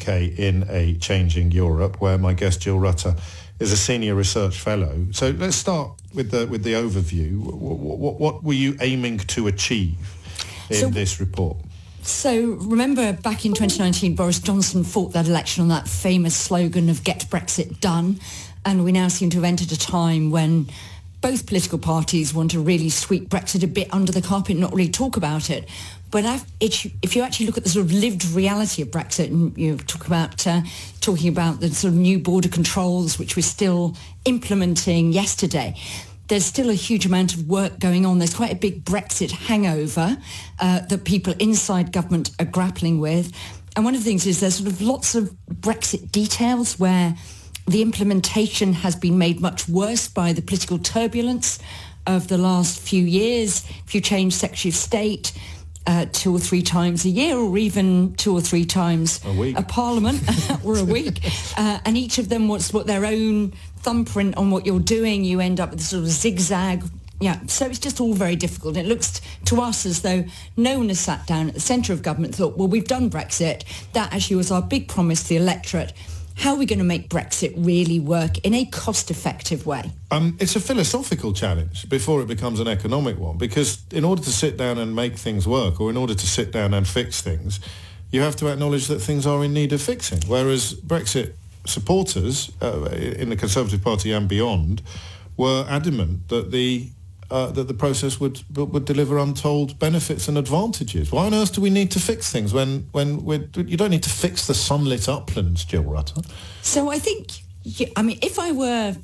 UK in a Changing Europe, where my guest Jill Rutter is a senior research fellow. So let's start with the overview. What were you aiming to achieve in this report? So remember back in 2019, Boris Johnson fought that election on that famous slogan of "Get Brexit Done," and we now seem to have entered a time when both political parties want to really sweep Brexit a bit under the carpet and not really talk about it. But if you actually look at the sort of lived reality of Brexit, and you talking about the sort of new border controls, which we're still implementing yesterday, there's still a huge amount of work going on. There's quite a big Brexit hangover that people inside government are grappling with. And one of the things is there's sort of lots of Brexit details where the implementation has been made much worse by the political turbulence of the last few years. If you change Secretary of State 2 or 3 times a year, or even 2 or 3 times a parliament or a week, and each of them wants to put their own thumbprint on what you're doing, you end up with a sort of zigzag. Yeah, so it's just all very difficult. It looks to us as though no one has sat down at the centre of government and thought, well, we've done Brexit. That actually was our big promise to the electorate. How are we going to make Brexit really work in a cost-effective way? It's a philosophical challenge before it becomes an economic one, because in order to sit down and make things work, or in order to sit down and fix things, you have to acknowledge that things are in need of fixing. Whereas Brexit supporters in the Conservative Party and beyond were adamant that the process would deliver untold benefits and advantages. Why on earth do we need to fix things when you don't need to fix the sunlit uplands, Jill Rutter? So I think, if I were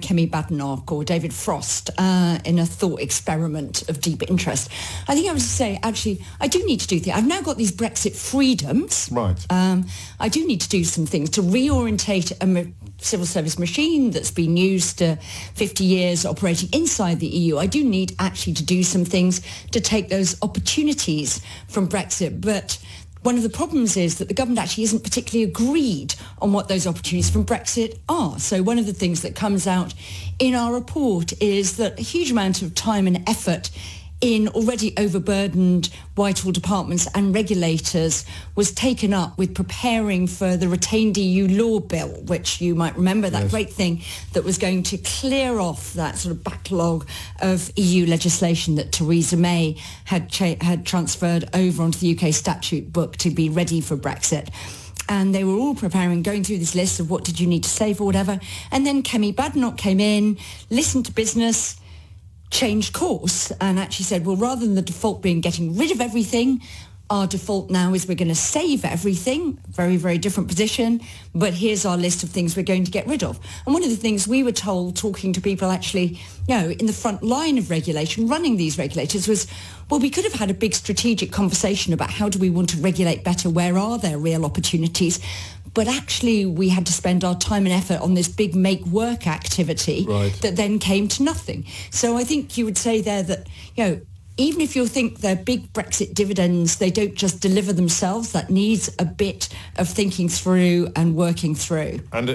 Kemi Badenoch or David Frost in a thought experiment of deep interest, I think I would say, actually, I do need to do things. I've now got these Brexit freedoms. Right. I do need to do some things to reorientate a civil service machine that's been used 50 years operating inside the EU. I do need actually to do some things to take those opportunities from Brexit. But one of the problems is that the government actually isn't particularly agreed on what those opportunities from Brexit are. So one of the things that comes out in our report is that a huge amount of time and effort in already overburdened Whitehall departments and regulators was taken up with preparing for the retained EU law bill, which you might remember, that great thing that was going to clear off that sort of backlog of EU legislation that Theresa May had transferred over onto the UK statute book to be ready for Brexit. And they were all preparing, going through this list of what did you need to save or whatever. And then Kemi Badenoch came in, listened to business, changed course, and actually said, well, rather than the default being getting rid of everything, our default now is we're going to save everything. Very, very different position, but here's our list of things we're going to get rid of. And one of the things we were told, talking to people actually, in the front line of regulation, running these regulators, was, well, we could have had a big strategic conversation about how do we want to regulate better, where are there real opportunities, but actually we had to spend our time and effort on this big make work activity that then came to nothing. So I think you would say there that, even if you think they're big Brexit dividends, they don't just deliver themselves. That needs a bit of thinking through and working through. And